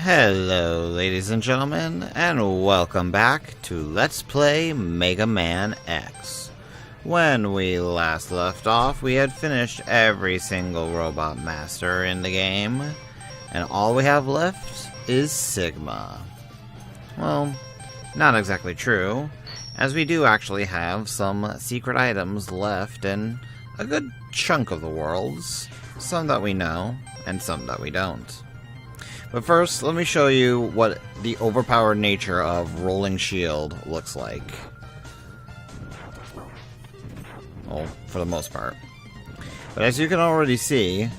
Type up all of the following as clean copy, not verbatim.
Hello, ladies and gentlemen, and welcome back to Let's Play Mega Man X. When we last left off, we had finished every single robot master in the game, and all we have left is Sigma. Well, not exactly true, as we do actually have some secret items left in a good chunk of the worlds, some that we know, and some that we don't. But first, let me show you what the overpowered nature of Rolling Shield looks like. Well, for the most part. But as you can already see,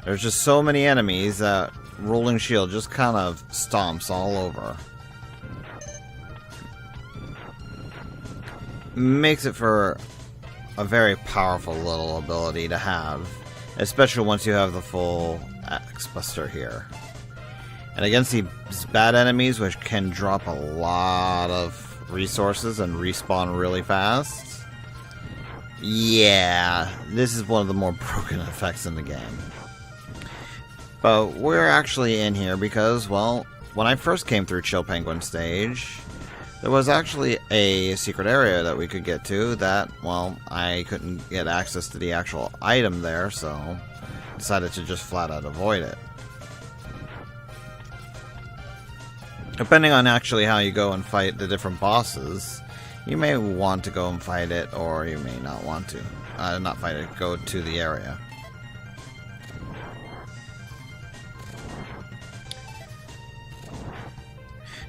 there's just so many enemies that Rolling Shield just kind of stomps all over. Makes it for a very powerful little ability to have, especially once you have the full X-Buster here. And against these bad enemies, which can drop a lot of resources and respawn really fast, yeah, this is one of the more broken effects in the game. But we're actually in here because, well, when I first came through Chill Penguin stage, there was actually a secret area that we could get to that, well, I couldn't get access to the actual item there, so decided to just flat out avoid it. Depending on actually how you go and fight the different bosses, you may want to go and fight it, or you may not want to. Not fight it, go to the area.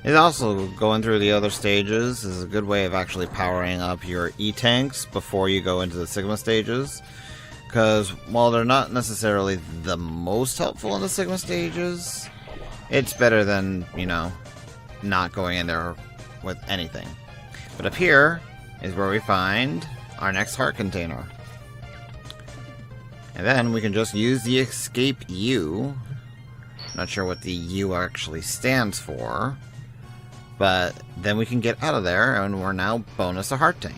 It's also going through the other stages is a good way of actually powering up your E-tanks before you go into the Sigma stages. Because while they're not necessarily the most helpful in the Sigma stages, it's better than, you know, not going in there with anything. But up here is where we find our next heart container. And then we can just use the escape U. Not sure what the U actually stands for. But then we can get out of there, and we're now bonus a heart tank.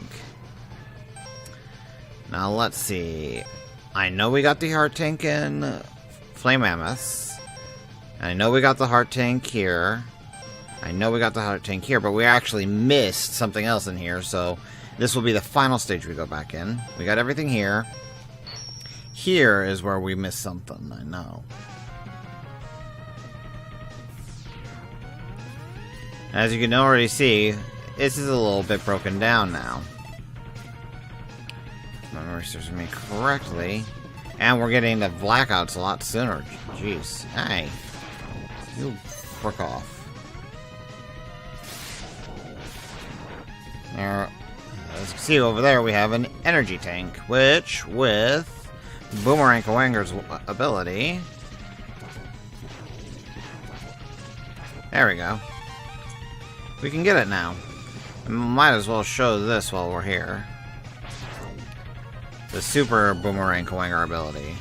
Now let's see. I know we got the heart tank in Flame Mammoths. And I know we got the heart tank here. I know we got the heart tank here, but we actually missed something else in here, so this will be the final stage we go back in. We got everything here. Here is where we missed something, I know. As you can already see, this is a little bit broken down now. If my memory serves me correctly. And we're getting the blackouts a lot sooner. Jeez. Hey. You frick off. There, as you can see over there, we have an energy tank, which, with Boomerang Kawanger's ability... There we go. We can get it now. Might as well show this while we're here. The Super Boomerang Kawanger ability.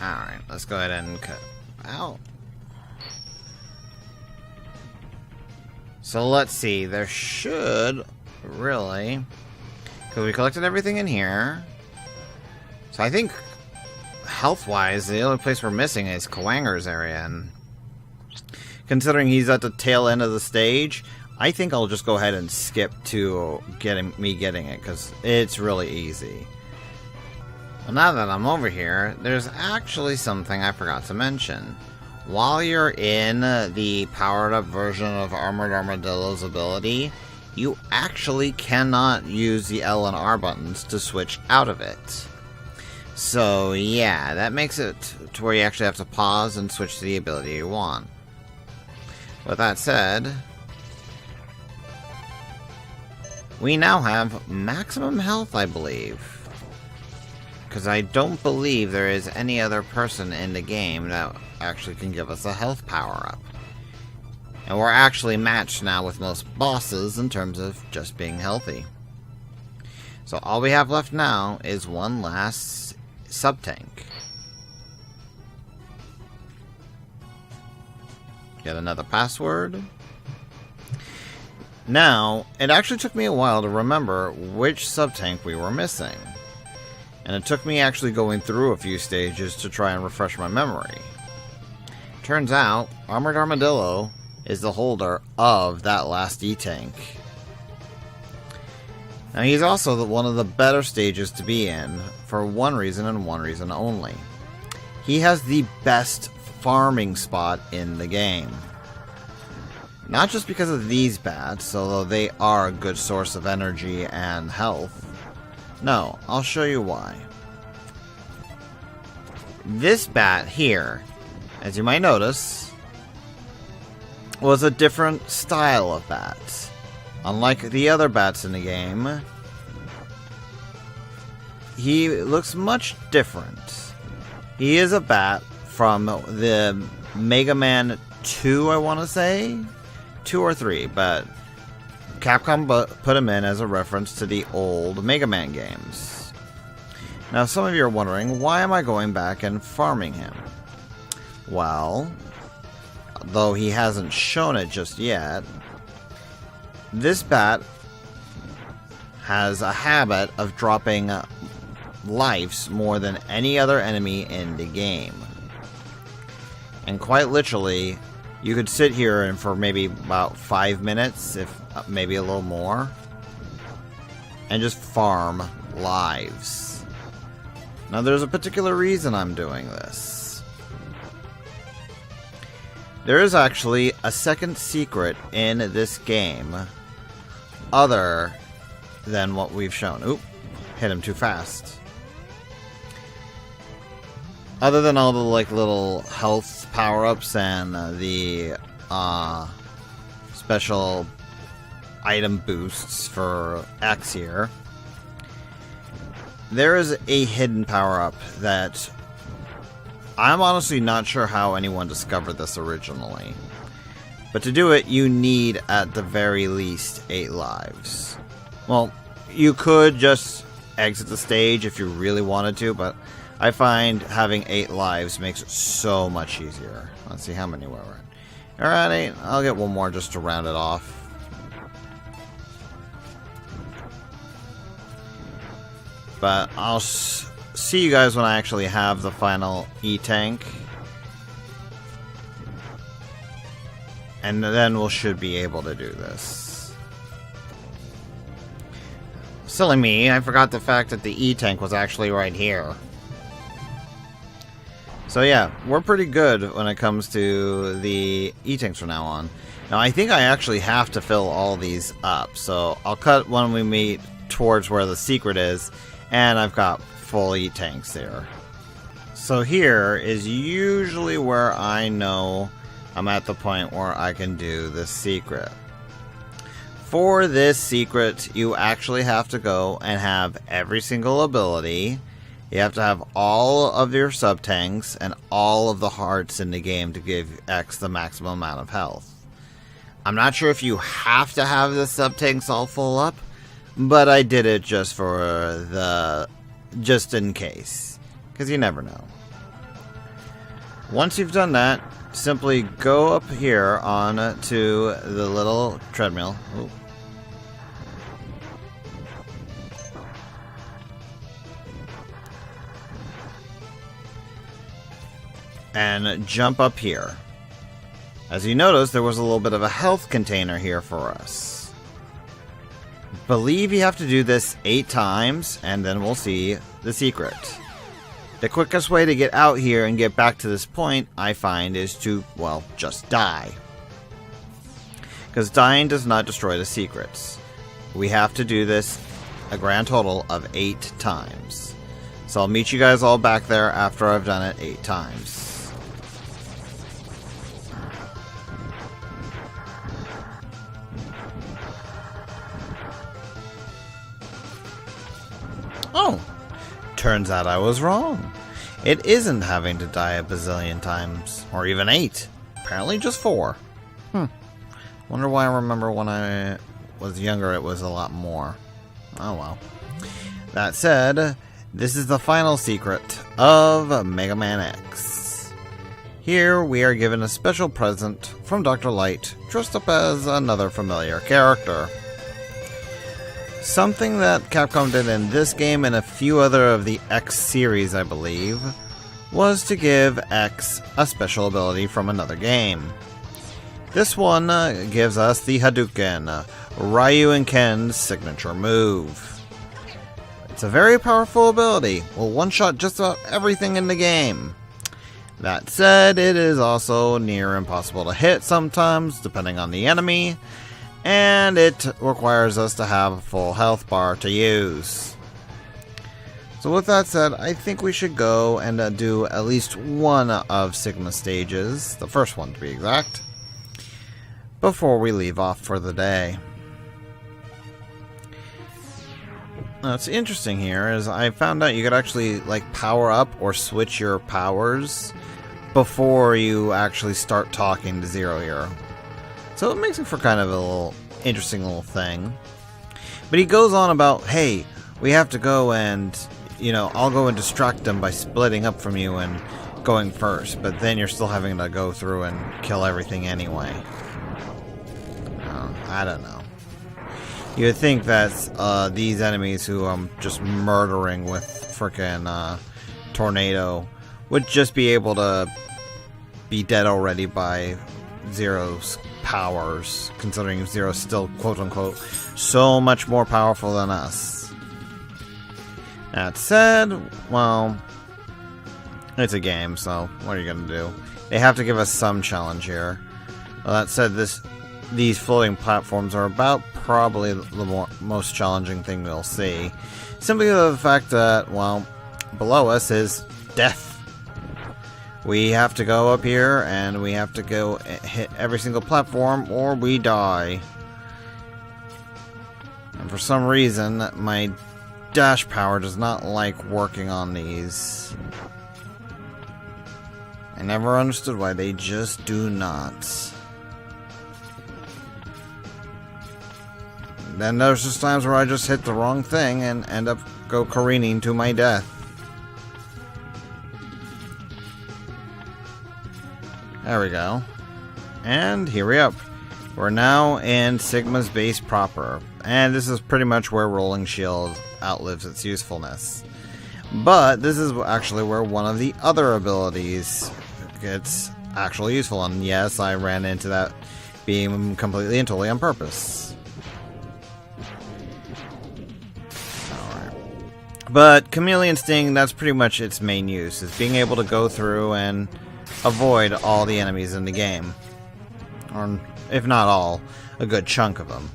Alright, let's go ahead and cut out. So let's see, there should really... Because we collected everything in here. So I think health-wise, the only place we're missing is Kawanger's area, and considering he's at the tail end of the stage, I think I'll just go ahead and skip to getting it, because it's really easy. Well, now that I'm over here, there's actually something I forgot to mention. While you're in the powered-up version of Armored Armadillo's ability, you actually cannot use the L and R buttons to switch out of it. So yeah, that makes it to where you actually have to pause and switch to the ability you want. With that said, we now have maximum health, I believe. Because I don't believe there is any other person in the game that actually can give us a health power-up. And we're actually matched now with most bosses in terms of just being healthy. So all we have left now is one last sub-tank. Get another password. Now, it actually took me a while to remember which sub-tank we were missing. And it took me actually going through a few stages to try and refresh my memory. Turns out, Armored Armadillo is the holder of that last E-Tank. Now he's also one of the better stages to be in, for one reason and one reason only. He has the best farming spot in the game. Not just because of these bats, although they are a good source of energy and health. No, I'll show you why. This bat here, as you might notice, was a different style of bat. Unlike the other bats in the game, he looks much different. He is a bat from the Mega Man 2, I want to say? 2 or 3, but Capcom put him in as a reference to the old Mega Man games. Now, some of you are wondering, why am I going back and farming him? Well, though he hasn't shown it just yet, this bat has a habit of dropping lives more than any other enemy in the game. And quite literally, you could sit here and for maybe about 5 minutes, if maybe a little more, and just farm lives. Now there's a particular reason I'm doing this. There is actually a second secret in this game other than what we've shown. Oop, hit him too fast. Other than all the like little health power-ups and the special item boosts for X here, there is a hidden power-up that I'm honestly not sure how anyone discovered this originally. But to do it, you need at the very least 8 lives. Well, you could just exit the stage if you really wanted to, but I find having 8 lives makes it so much easier. Let's see how many we're at. Alright, 8. I'll get one more just to round it off. But I'll see you guys when I actually have the final E-Tank. And then we should be able to do this. Silly me, I forgot the fact that the E-Tank was actually right here. So yeah, we're pretty good when it comes to the E-Tanks from now on. Now I think I actually have to fill all these up, so I'll cut when we meet towards where the secret is, and I've got full E-Tanks there. So here is usually where I know I'm at the point where I can do this secret. For this secret, you actually have to go and have every single ability. You have to have all of your sub-tanks and all of the hearts in the game to give X the maximum amount of health. I'm not sure if you have to have the sub-tanks all full up, but I did it just for just in case, because you never know. Once you've done that, simply go up here on to the little treadmill. Ooh. And jump up here. As you notice, there was a little bit of a health container here for us. Believe you have to do this 8 times, and then we'll see the secret. The quickest way to get out here and get back to this point, I find, is to, well, just die. Because dying does not destroy the secrets. We have to do this a grand total of 8 times. So I'll meet you guys all back there after I've done it 8 times. Oh, turns out I was wrong. It isn't having to die a bazillion times, or even 8. Apparently just 4. Wonder why I remember when I was younger it was a lot more. Oh well. That said, this is the final secret of Mega Man X. Here we are given a special present from Dr. Light, dressed up as another familiar character. Something that Capcom did in this game and a few other of the X series, I believe, was to give X a special ability from another game. This one gives us the Hadouken, Ryu and Ken's signature move. It's a very powerful ability, will one-shot just about everything in the game. That said, it is also near impossible to hit sometimes, depending on the enemy, and it requires us to have a full health bar to use. So with that said, I think we should go and do at least one of Sigma stages, the first one to be exact, before we leave off for the day. Now, what's interesting here is I found out you could actually like power up or switch your powers before you actually start talking to Zero here. So it makes it for kind of a little interesting little thing. But he goes on about, hey, we have to go and, you know, I'll go and distract them by splitting up from you and going first. But then you're still having to go through and kill everything anyway. I don't know. You would think that these enemies who I'm just murdering with frickin' Tornado would just be able to be dead already by Zero's powers, considering Zero's still, quote-unquote, so much more powerful than us. That said, well, it's a game, so what are you gonna do? They have to give us some challenge here. Well, that said, these floating platforms are about probably the most challenging thing we'll see. Simply the fact that, well, below us is death. We have to go up here and we have to go hit every single platform or we die. And for some reason, my dash power does not like working on these. I never understood why they just do not. Then there's just times where I just hit the wrong thing and end up go careening to my death. There we go. And here we are. We're now in Sigma's base proper. And this is pretty much where Rolling Shield outlives its usefulness. But this is actually where one of the other abilities gets actually useful. And yes, I ran into that being completely and totally on purpose. But Chameleon Sting, that's pretty much its main use, is being able to go through and avoid all the enemies in the game. Or, if not all, a good chunk of them.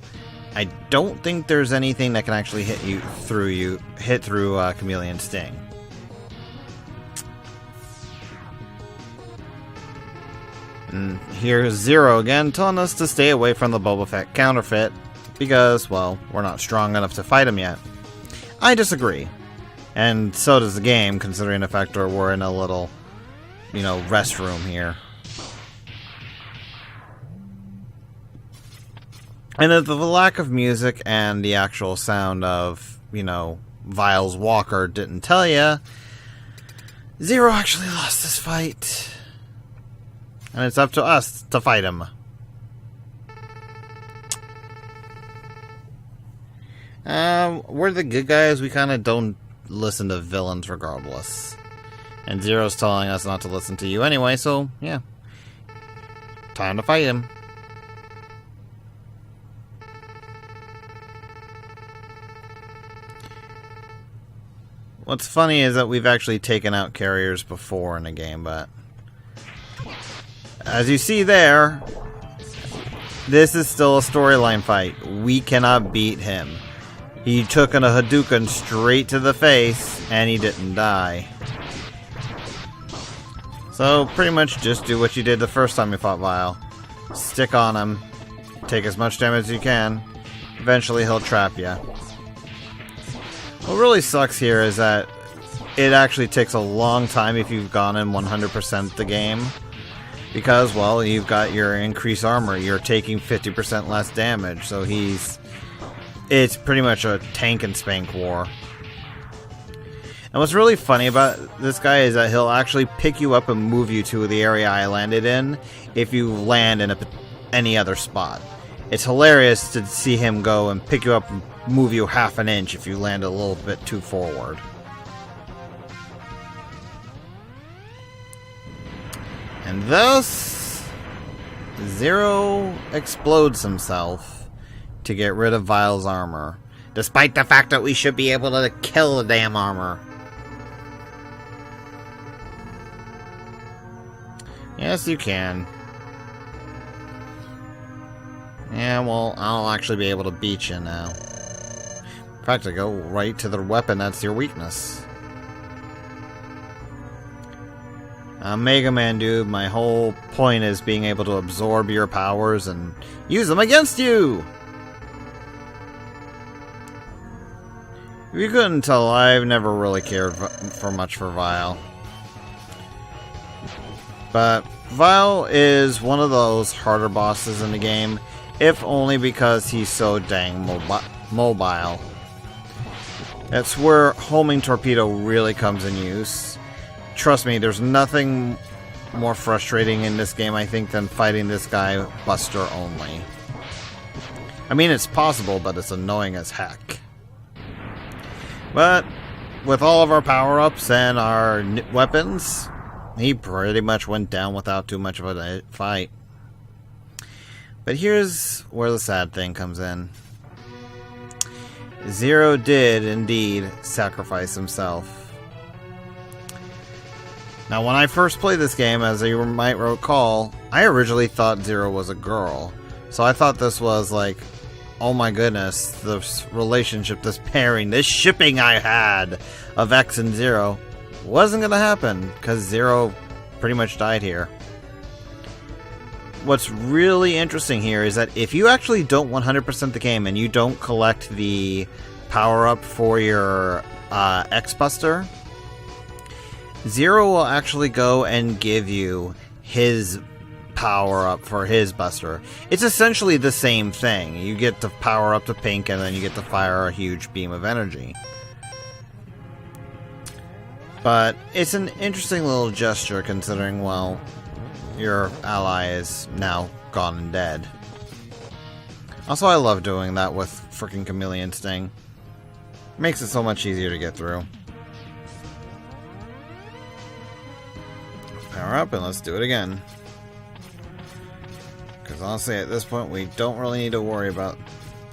I don't think there's anything that can actually hit through Chameleon Sting. And here's Zero again, telling us to stay away from the Boba Fett counterfeit, because, well, we're not strong enough to fight him yet. I disagree. And so does the game, considering the fact that we're in a little, you know, restroom here. And if the lack of music and the actual sound of, you know, Vile's Walker didn't tell you, Zero actually lost this fight. And it's up to us to fight him. We're the good guys. We kind of don't listen to villains regardless. And Zero's telling us not to listen to you anyway, so yeah. Time to fight him. What's funny is that we've actually taken out carriers before in the game, but as you see there, this is still a storyline fight. We cannot beat him. He took a Hadouken straight to the face, and he didn't die. So, pretty much just do what you did the first time you fought Vile. Stick on him. Take as much damage as you can. Eventually, he'll trap you. What really sucks here is that it actually takes a long time if you've gone in 100% the game. Because, well, you've got your increased armor. You're taking 50% less damage, so it's pretty much a tank and spank war. And what's really funny about this guy is that he'll actually pick you up and move you to the area I landed in if you land in any other spot. It's hilarious to see him go and pick you up and move you half an inch if you land a little bit too forward. And thus, Zero explodes himself to get rid of Vile's armor, despite the fact that we should be able to kill the damn armor. Yes, you can. Yeah, well, I'll actually be able to beat you now. In fact, I go right to the weapon that's your weakness. Mega Man, dude, my whole point is being able to absorb your powers and use them against you! If you couldn't tell, I've never really cared for much for Vile. But Vile is one of those harder bosses in the game, if only because he's so dang mobile. That's where homing torpedo really comes in use. Trust me, there's nothing more frustrating in this game, I think, than fighting this guy Buster only. I mean, it's possible, but it's annoying as heck. But with all of our power-ups and our weapons, he pretty much went down without too much of a fight. But here's where the sad thing comes in. Zero did indeed sacrifice himself. Now, when I first played this game, as you might recall, I originally thought Zero was a girl. So I thought this was like, oh my goodness, this relationship, this pairing, this shipping I had of X and Zero wasn't going to happen, because Zero pretty much died here. What's really interesting here is that if you actually don't 100% the game and you don't collect the power-up for your X-Buster, Zero will actually go and give you his power-up for his Buster. It's essentially the same thing. You get to power up to Pink and then you get to fire a huge beam of energy. But it's an interesting little gesture considering, well, your ally is now gone and dead. Also, I love doing that with frickin' Chameleon Sting. Makes it so much easier to get through. Power up and let's do it again. Because honestly, at this point, we don't really need to worry about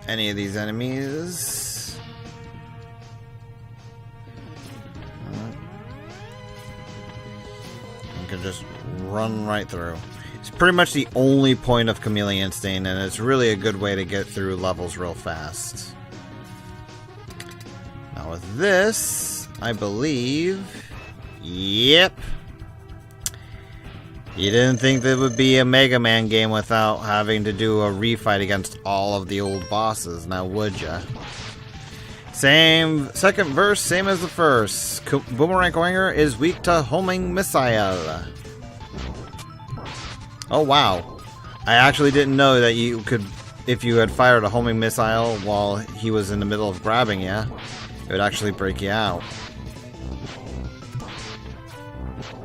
any of these enemies. We can just run right through. It's pretty much the only point of Chameleon Stain, and it's really a good way to get through levels real fast. Now with this, I believe... Yep. You didn't think there would be a Mega Man game without having to do a refight against all of the old bosses, now would ya? Same, second verse, same as the first. Boomerang Quanger is weak to homing missile. Oh wow. I actually didn't know that you could, if you had fired a homing missile while he was in the middle of grabbing you, it would actually break you out.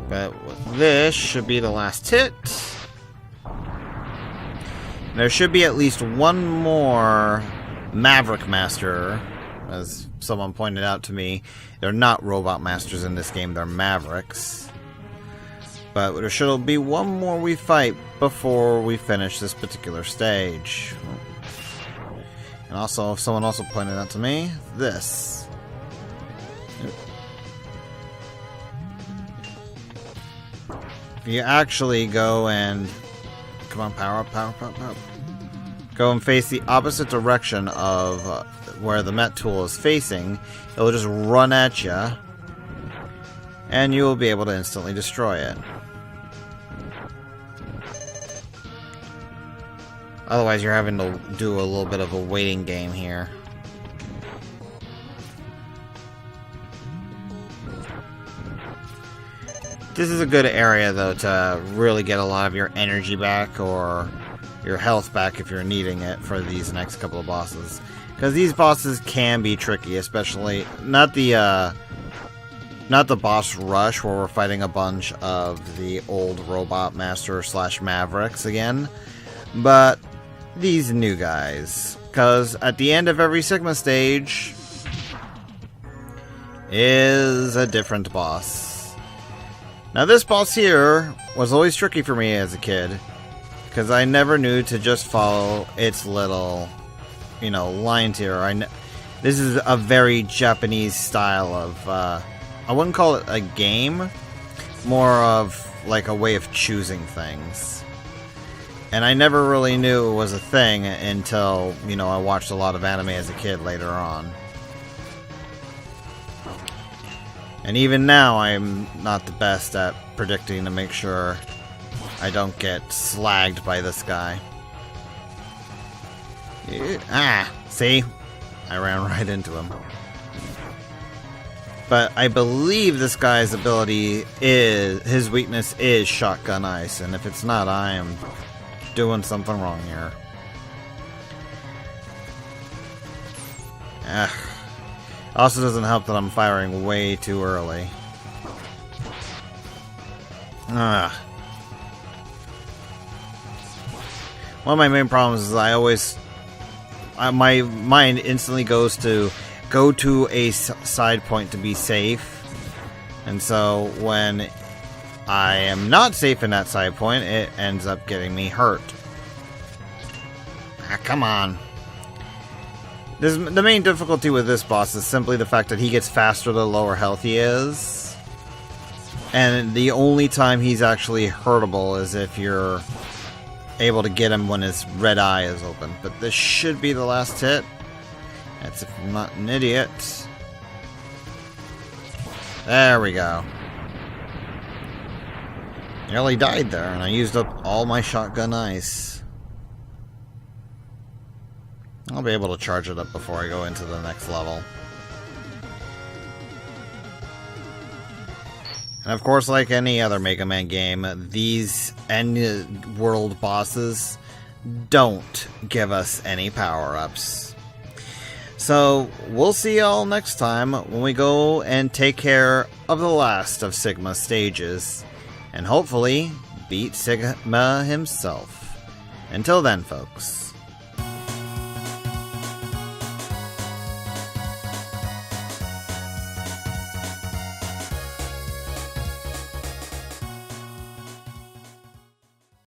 But this should be the last hit. There should be at least one more Maverick Master. As someone pointed out to me, they're not Robot Masters in this game, they're Mavericks. But there should be one more we fight before we finish this particular stage. And also, someone also pointed out to me, this. If you actually go and... Come on, power up, power up, power up, power up. Go and face the opposite direction of where the Met tool is facing, it will just run at you, and you will be able to instantly destroy it. Otherwise, you're having to do a little bit of a waiting game here. This is a good area, though, to really get a lot of your energy back, or your health back if you're needing it for these next couple of bosses. Because these bosses can be tricky, especially not the boss rush where we're fighting a bunch of the old Robot Master / Mavericks again, but these new guys. because at the end of every Sigma stage is a different boss. Now this boss here was always tricky for me as a kid, because I never knew to just follow its little, you know, lines here. This is a very Japanese style of, I wouldn't call it a game, more of like a way of choosing things. And I never really knew it was a thing until, you know, I watched a lot of anime as a kid later on. And even now, I'm not the best at predicting to make sure I don't get slagged by this guy. See? I ran right into him. But I believe this guy's ability is... his weakness is Shotgun Ice, and if it's not, I am doing something wrong here. Also doesn't help that I'm firing way too early. One of my main problems is I always... my mind instantly goes to go to a side point to be safe. And so when I am not safe in that side point, it ends up getting me hurt. Come on. The main difficulty with this boss is simply the fact that he gets faster the lower health he is. And the only time he's actually hurtable is if you're able to get him when his red eye is open. But this should be the last hit. That's if I'm not an idiot. There we go. Nearly died there, and I used up all my Shotgun Ice. I'll be able to charge it up before I go into the next level. And of course, like any other Mega Man game, these end-world bosses don't give us any power-ups. So, we'll see y'all next time when we go and take care of the last of Sigma stages. And hopefully, beat Sigma himself. Until then, folks.